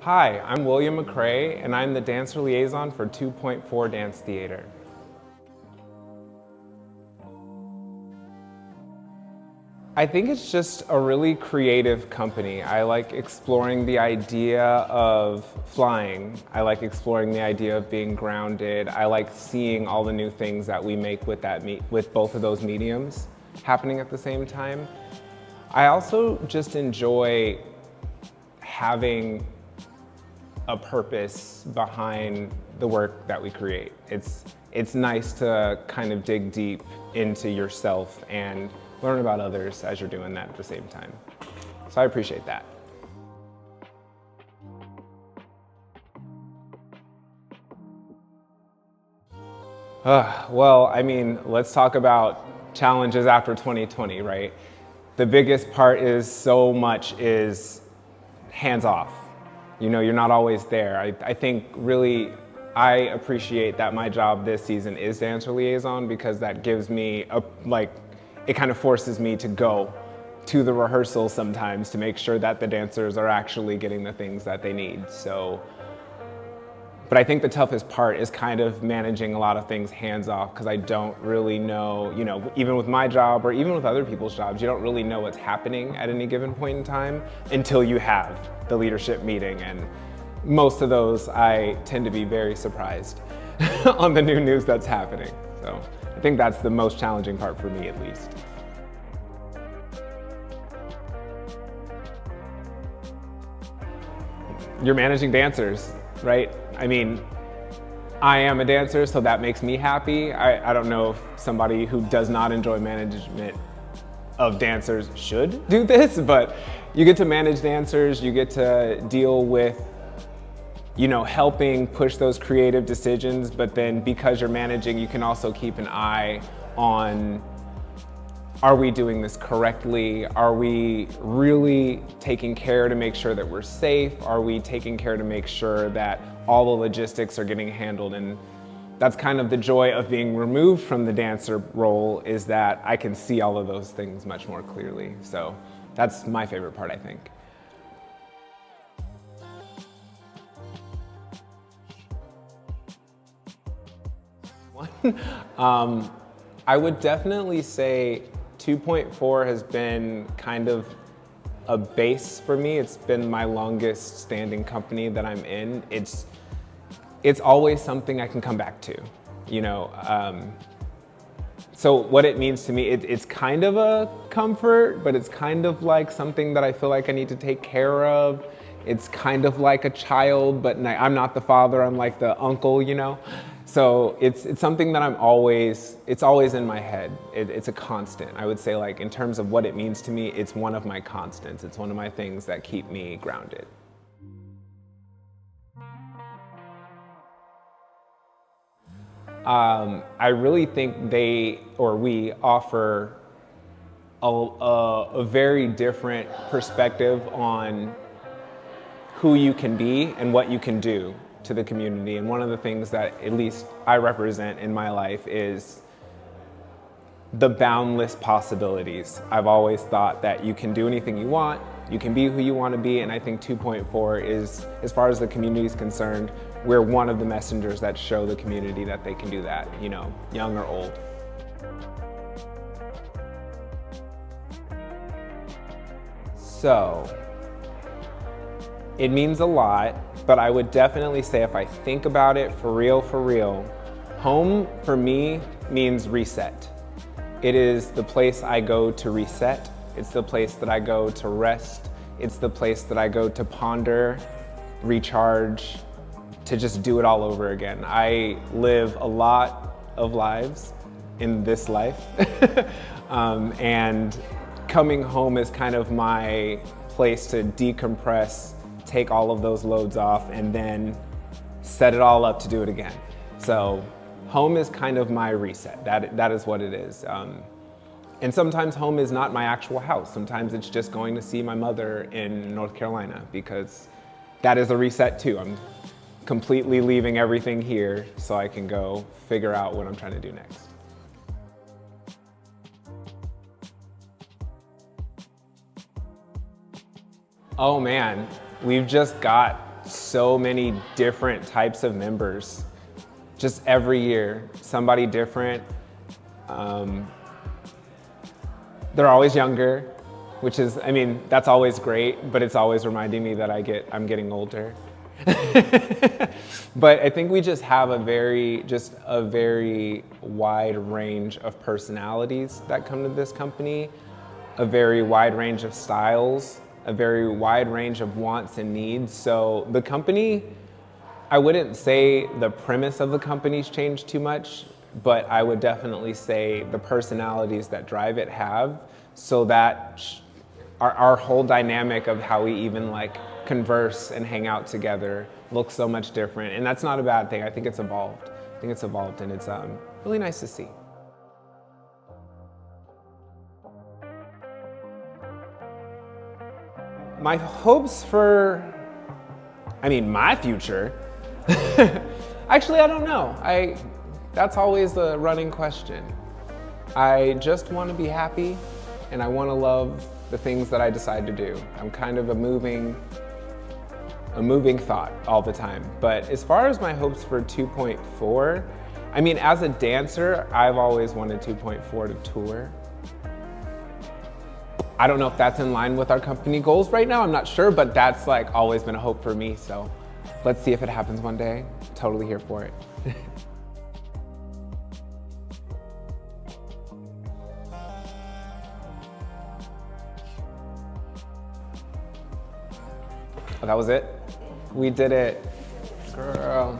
Hi, I'm William McCray, and I'm the Dancer Liaison for 2.4 Dance Theater. I think it's just a really creative company. I like exploring the idea of flying. I like exploring the idea of being grounded. I like seeing all the new things that we make with with both of those mediums happening at the same time. I also just enjoy having a purpose behind the work that we create. It's nice to kind of dig deep into yourself and learn about others as you're doing that at the same time. So I appreciate that. Well, I mean, let's talk about challenges after 2020, right? The biggest part is so much is hands off. You know, you're not always there. I think really I appreciate that my job this season is Dancer Liaison because that gives me it kind of forces me to go to the rehearsal sometimes to make sure that the dancers are actually getting the things that they need. But I think the toughest part is kind of managing a lot of things hands off because I don't really know, you know, even with my job or even with other people's jobs, you don't really know what's happening at any given point in time until you have the leadership meeting. And most of those, I tend to be very surprised on the new news that's happening. So I think that's the most challenging part for me, at least. You're managing dancers, right? I mean, I am a dancer, so that makes me happy. I don't know if somebody who does not enjoy management of dancers should do this, but you get to manage dancers, you get to deal with, you know, helping push those creative decisions, but then because you're managing, you can also keep an eye on, are we doing this correctly? Are we really taking care to make sure that we're safe? Are we taking care to make sure that all the logistics are getting handled? And that's kind of the joy of being removed from the dancer role, is that I can see all of those things much more clearly. So that's my favorite part, I think. I would definitely say 2.4 has been kind of a base for me. It's been my longest standing company that I'm in. It's always something I can come back to, you know. So what it means to me, it's kind of a comfort, but it's kind of like something that I feel like I need to take care of. It's kind of like a child, but I'm not the father, I'm like the uncle, you know? So it's something that it's always in my head. It's a constant. I would say, like, in terms of what it means to me, it's one of my constants. It's one of my things that keep me grounded. I really think we offer a very different perspective on who you can be and what you can do to the community. And one of the things that at least I represent in my life is the boundless possibilities. I've always thought that you can do anything you want, you can be who you want to be, and I think 2.4 is, as far as the community is concerned, we're one of the messengers that show the community that they can do that, you know, young or old. So, it means a lot, but I would definitely say, if I think about it for real, home for me means reset. It is the place I go to reset. It's the place that I go to rest. It's the place that I go to ponder, recharge, to just do it all over again. I live a lot of lives in this life, and coming home is kind of my place to decompress, take all of those loads off, and then set it all up to do it again. So home is kind of my reset. That is what it is. And sometimes home is not my actual house. Sometimes it's just going to see my mother in North Carolina, because that is a reset too. I'm completely leaving everything here so I can go figure out what I'm trying to do next. Oh man, we've just got so many different types of members. Just every year, somebody different. They're always younger, which is, I mean, that's always great, but it's always reminding me that I'm getting older. But I think we just have a very wide range of personalities that come to this company, a very wide range of styles, a very wide range of wants and needs. So the company, I wouldn't say the premise of the company's changed too much, but I would definitely say the personalities that drive it have, so that our whole dynamic of how we even like converse and hang out together looks so much different. And that's not a bad thing. I think it's evolved. And it's really nice to see. My hopes for, my future, actually, I don't know. That's always the running question. I just want to be happy, and I want to love the things that I decide to do. I'm kind of a moving thought all the time. But as far as my hopes for 2.4, as a dancer, I've always wanted 2.4 to tour. I don't know if that's in line with our company goals right now, I'm not sure, but that's like always been a hope for me. So let's see if it happens one day. Totally here for it. Oh, that was it? We did it. Girl.